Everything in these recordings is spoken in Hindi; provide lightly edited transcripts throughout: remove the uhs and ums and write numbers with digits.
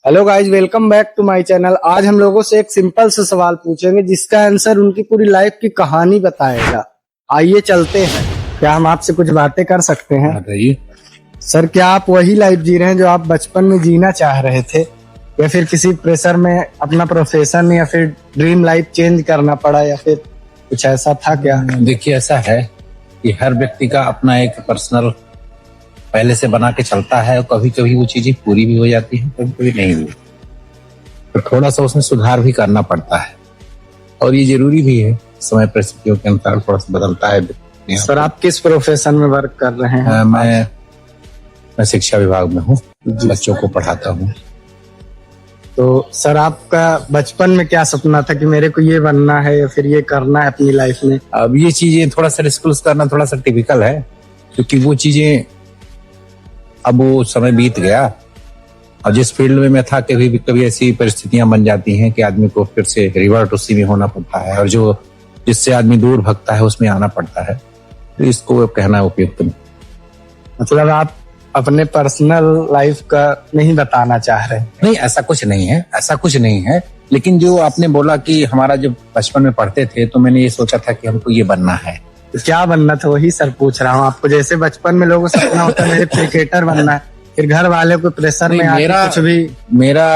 Hello guys, welcome back to my channel. आज हम लोगों से एक सिंपल सा सवाल पूछेंगे जिसका आंसर उनकी पूरी लाइफ की कहानी बताएगा। आइए चलते हैं। क्या हम आपसे कुछ बातें कर सकते हैं? बताइए। सर, क्या आप वही लाइफ जी रहे हैं जो आप बचपन में जीना चाह रहे थे, या फिर किसी प्रेशर में अपना प्रोफेशन या फिर ड्रीम लाइफ चेंज करना पड़ा, या फिर कुछ ऐसा था क्या? देखिए, ऐसा है कि हर व्यक्ति का अपना एक पर्सनल पहले से बना के चलता है और कभी कभी वो चीजें पूरी भी हो जाती हैं, कभी कभी नहीं भी। तो थोड़ा सा उसमें सुधार भी करना पड़ता है और ये जरूरी भी है। समय परिस्थितियों के अनुसार थोड़ा सा बदलता है। सर, आप किस प्रोफेशन में वर्क कर रहे हैं? मैं शिक्षा विभाग में हूँ, बच्चों को पढ़ाता हूँ। तो सर, आपका बचपन में क्या सपना था कि मेरे को ये बनना है या फिर ये करना है अपनी लाइफ में? अब ये चीजें थोड़ा सा डिस्कस करना थोड़ा सा टिपिकल है, क्योंकि वो चीजें अब वो समय बीत गया और जिस फील्ड में मैं था कभी कभी ऐसी परिस्थितियां बन जाती हैं कि आदमी को फिर से रिवर्ट उसी में होना पड़ता है और जो जिससे आदमी दूर भगता है उसमें आना पड़ता है। तो इसको कहना उपयुक्त नहीं। मतलब आप अपने पर्सनल लाइफ का नहीं बताना चाह रहे? नहीं, ऐसा कुछ नहीं है, ऐसा कुछ नहीं है। लेकिन जो आपने बोला कि हमारा जब बचपन में पढ़ते थे तो मैंने ये सोचा था कि हमको ये बनना है। तो क्या बनना था वही सर पूछ रहा हूँ आपको। जैसे बचपन में लोगों को सपना होता है मेरे क्रिकेटर बनना है, फिर घर वाले को प्रेशर में आके कुछ भी। मेरा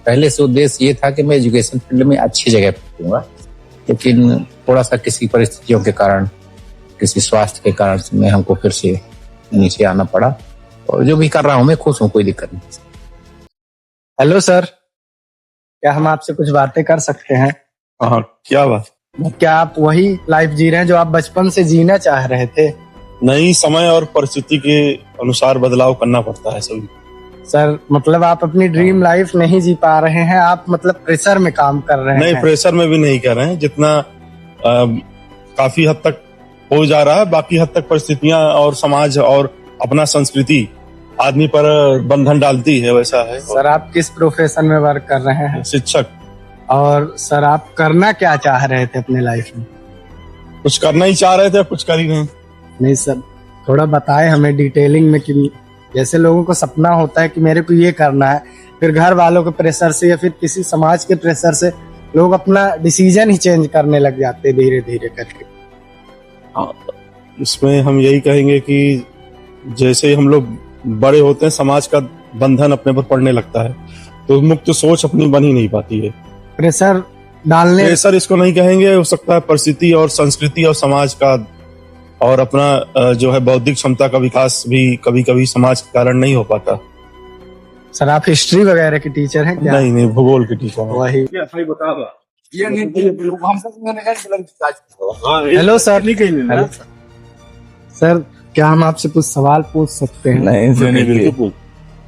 पहले से उद्देश्य ये था कि मैं एजुकेशन फील्ड में अच्छी जगह पहुंचूंगा, लेकिन थोड़ा सा किसी परिस्थितियों के कारण, किसी स्वास्थ्य के कारण से मैं हमको फिर से नीचे आना पड़ा और जो भी कर रहा हूँ मैं खुश हूँ, कोई दिक्कत नहीं। हेलो सर, क्या हम आपसे कुछ बातें कर सकते हैं? हाँ, क्या बात? क्या आप वही लाइफ जी रहे हैं जो आप बचपन से जीना चाह रहे थे? नहीं, समय और परिस्थिति के अनुसार बदलाव करना पड़ता है सभी। सर, मतलब आप अपनी ड्रीम लाइफ नहीं जी पा रहे हैं, आप मतलब प्रेशर में काम कर रहे हैं? नहीं, प्रेशर में भी नहीं कर रहे हैं, जितना काफी हद तक हो जा रहा है। बाकी हद तक परिस्थितियां और समाज और अपना संस्कृति आदमी पर बंधन डालती है, वैसा है। सर, आप किस प्रोफेशन में वर्क कर रहे हैं? शिक्षक। और सर, आप करना क्या चाह रहे थे अपने लाइफ में? कुछ करना ही चाह रहे थे, कुछ कर ही नहीं। नहीं सर, थोड़ा बताएं हमें डिटेलिंग में कि जैसे लोगों को सपना होता है कि मेरे को ये करना है, फिर घर वालों के प्रेशर से या फिर किसी समाज के प्रेशर से लोग अपना डिसीजन ही चेंज करने लग जाते धीरे धीरे करके। इसमें हम यही कहेंगे कि जैसे हम लोग बड़े होते हैं, समाज का बंधन अपने पर पड़ने लगता है, तो मुक्त सोच अपनी बन ही नहीं पाती है। प्रेशर डालने, प्रेशर इसको नहीं कहेंगे, हो सकता है परिस्थिति और संस्कृति और समाज का और अपना जो है बौद्धिक क्षमता का विकास भी कभी कभी समाज के कारण नहीं हो पाता। सर, आप हिस्ट्री वगैरह के टीचर हैं क्या? नहीं, भूगोल के टीचर हैं। वही। Hello sir. सर, क्या हम आपसे कुछ सवाल पूछ सकते हैं? नहीं,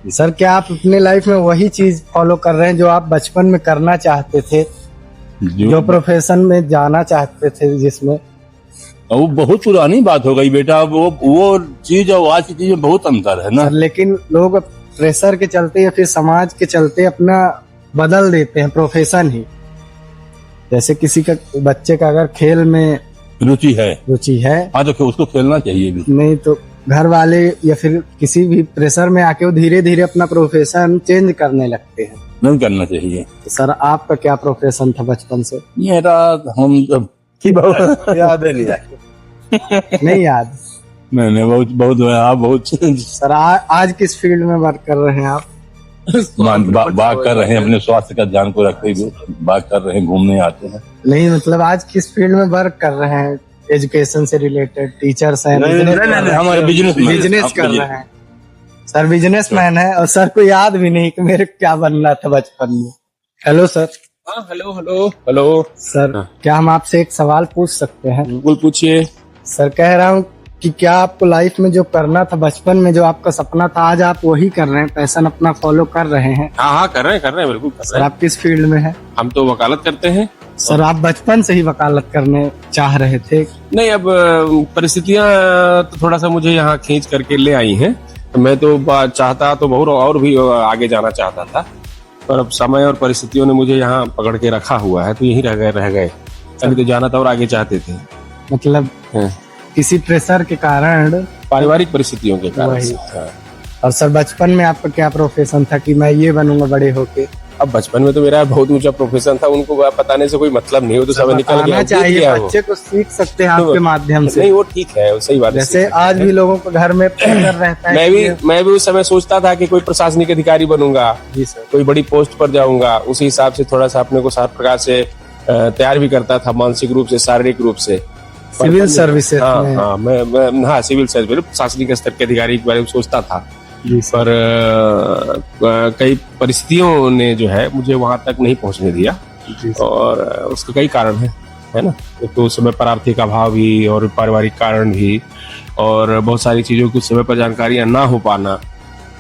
सर, क्या आप अपने लाइफ में वही चीज फॉलो कर रहे हैं जो आप बचपन में करना चाहते थे, जो प्रोफेशन में जाना चाहते थे जिसमें? वो बहुत पुरानी बात हो गई बेटा। वो चीज और आज की चीज में बहुत अंतर है ना। लेकिन लोग प्रेशर के चलते या फिर समाज के चलते अपना बदल देते हैं प्रोफेशन ही। जैसे किसी का बच्चे का अगर खेल में रुचि है हाँ, तो उसको खेलना चाहिए भी। नहीं तो घर वाले या फिर किसी भी प्रेशर में आके वो धीरे धीरे अपना प्रोफेशन चेंज करने लगते हैं। नहीं करना चाहिए। तो सर, आपका क्या प्रोफेशन था बचपन से? मेरा हम जब याद है नहीं याद? मैंने बहुत सर, आज किस फील्ड में वर्क कर रहे हैं आप? बात कर रहे हैं, अपने स्वास्थ्य का ध्यान को रखते हुए बात कर रहे हैं, घूमने आते हैं। नहीं, मतलब आज किस फील्ड में वर्क कर रहे हैं? एजुकेशन से रिलेटेड टीचर्स हैं? हमारे बिजनेस कर रहे हैं। सर, बिजनेसमैन है और सर को याद भी नहीं कि मेरे क्या बनना था बचपन में। Hello sir. हाँ, हेलो सर, क्या हम आपसे एक सवाल पूछ सकते हैं? बिल्कुल पूछिए। सर, कह रहा हूँ कि क्या आपको लाइफ में जो करना था बचपन में, जो आपका सपना था, आज आप वही कर रहे हैं, पैशन अपना फॉलो कर रहे हैं? हाँ, कर रहे हैं बिल्कुल कर रहे हैं। सर, आप किस फील्ड में हैं? हम तो वकालत करते हैं। सर, आप बचपन से ही वकालत करने चाह रहे थे? नहीं, अब परिस्थितियां तो थोड़ा सा मुझे यहाँ खींच करके ले आई हैं। मैं तो चाहता तो बहुत और भी आगे जाना चाहता था, पर अब समय और परिस्थितियों ने मुझे यहाँ पकड़ के रखा हुआ है, तो यही रह गए। अभी तो जाना था और आगे चाहते थे। मतलब किसी प्रेशर के कारण, पारिवारिक परिस्थितियों के कारण। और सर बचपन में आपका क्या प्रोफेशन था कि मैं ये बनूंगा बड़े होके? अब बचपन में तो मेरा बहुत ऊंचा प्रोफेशन था, उनको बताने से कोई मतलब नहीं, वो तो समय निकल गया, आना बीत चाहिए, गया वो। बच्चे को सीख सकते हैं आपके माध्यम से। नहीं वो ठीक है, वो सही बात है। जैसे आज भी लोगों को घर में प्रेशर रहता है मैं भी उस समय सोचता था कि कोई प्रशासनिक अधिकारी बनूंगा, जी सर, कोई बड़ी पोस्ट पर जाऊंगा, उसी हिसाब से थोड़ा सा अपने को हर प्रकार से तैयार भी करता था, मानसिक रूप से, शारीरिक रूप से। सिविल सर्विसेज में। हाँ, मैं सिविल सर्विस प्रशासनिक स्तर के अधिकारी के बारे में सोचता था, जी पर कई परिस्थितियों ने जो है मुझे वहां तक नहीं पहुंचने दिया, जी सर। और उसके कई कारण है ना। एक तो उस समय पर आर्थिक अभाव भी और पारिवारिक कारण भी, और बहुत सारी चीजों की उस समय पर जानकारियां ना हो पाना,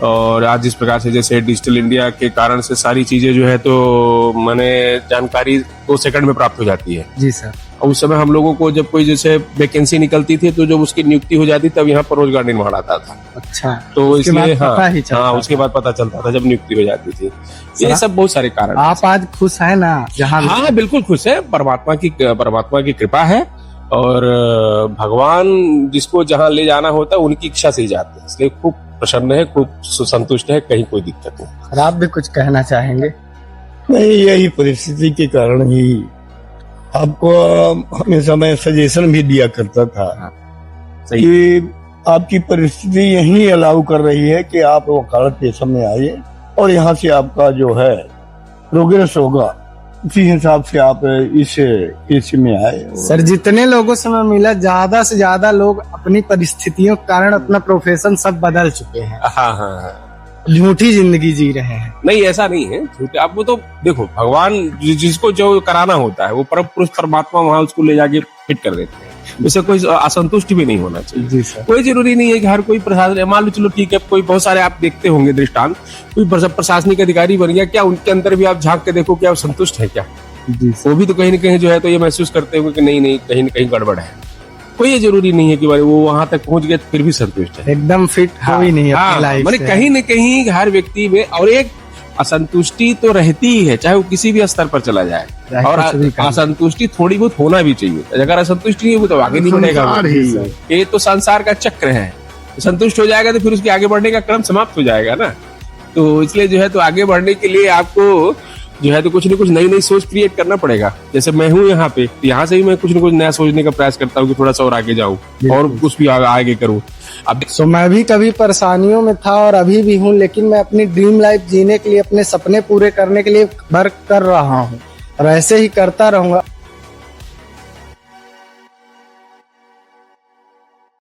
और आज जिस प्रकार से जैसे डिजिटल इंडिया के कारण से सारी चीजें जो है तो मैंने जानकारी 2 सेकंड में प्राप्त हो जाती है। जी सर। और उस समय हम लोगों को जब कोई जैसे वैकेंसी निकलती थी तो जब उसकी नियुक्ति हो जाती तब यहाँ पर रोजगार निर्माण आता था। अच्छा, तो उसके इसलिए बाद पता ही चलता हाँ उसके था। बाद पता चलता था जब नियुक्ति हो जाती थी। ये सब बहुत सारे कारण। आप आज खुश हैं ना जहाँ? हाँ बिल्कुल खुश है, परमात्मा की कृपा है, और भगवान जिसको जहाँ ले जाना होता है उनकी इच्छा से ही जाते हैं, इसलिए खूब प्रसन्न है, खूब संतुष्ट है, कहीं कोई दिक्कत नहीं। और आप भी कुछ कहना चाहेंगे? नहीं, यही परिस्थिति के कारण ही आपको हमेशा मैं सजेशन भी दिया करता था सही। कि आपकी परिस्थिति यही अलाउ कर रही है कि आप वकालत पेशा में आइए और यहाँ से आपका जो है प्रोग्रेस होगा, उसी हिसाब से आप इस केस में आए। सर जितने लोगों से मैं मिला, ज्यादा से ज्यादा लोग अपनी परिस्थितियों के कारण अपना प्रोफेशन सब बदल चुके हैं, हाँ हाँ हाँ। झूठी जिंदगी जी रहे हैं। नहीं ऐसा नहीं है, झूठे आप वो तो देखो, भगवान जिसको जो कराना होता है वो परम पुरुष परमात्मा वहां उसको ले जाके फिट कर देते हैं, इससे कोई असंतुष्ट भी नहीं होना चाहिए। जी सर। कोई जरूरी नहीं है कि हर कोई प्रशासन, मान लो चलो ठीक है, कोई बहुत सारे आप देखते होंगे दृष्टांत, कोई प्रशासनिक अधिकारी बन गया, क्या उनके अंदर भी आप झांक के देखो क्या वो संतुष्ट है क्या? जी सर। वो भी तो कहीं ना कहीं जो है तो ये महसूस करते होंगे कि नहीं कहीं ना कहीं गड़बड़ है। कोई ये जरूरी नहीं है कि भाई वो वहां तक पहुंच गए फिर भी संतुष्ट है। एकदम फिट हो ही नहीं अपनी लाइफ मैंने से। कहीं न कहीं हर व्यक्ति में और एक असंतुष्टि तो रहती ही है, चाहे वो किसी भी स्तर पर चला जाए, चाहे और कुछ भी करे। असंतुष्टि थोड़ी बहुत होना भी चाहिए। अगर असंतुष्टि नहीं है वो तो आगे नहीं बढ़ेगा। संसार ही है। ये तो संसार का चक्र है, संतुष्ट हो जाएगा तो फिर उसके आगे बढ़ने का क्रम समाप्त हो जाएगा ना। तो इसलिए जो है तो आगे बढ़ने के लिए आपको जो है तो कुछ न कुछ नई नई सोच क्रिएट करना पड़ेगा। जैसे मैं हूँ यहाँ पे, यहाँ से ही मैं कुछ न कुछ नया सोचने का प्रयास करता हूँ कि थोड़ा सा और आगे जाऊँ और कुछ भी आगे करूँ। अब सो मैं भी कभी परेशानियों में था और अभी भी हूँ, लेकिन मैं अपनी ड्रीम लाइफ जीने के लिए, अपने सपने पूरे करने के लिए वर्क कर रहा हूँ और ऐसे ही करता रहूंगा।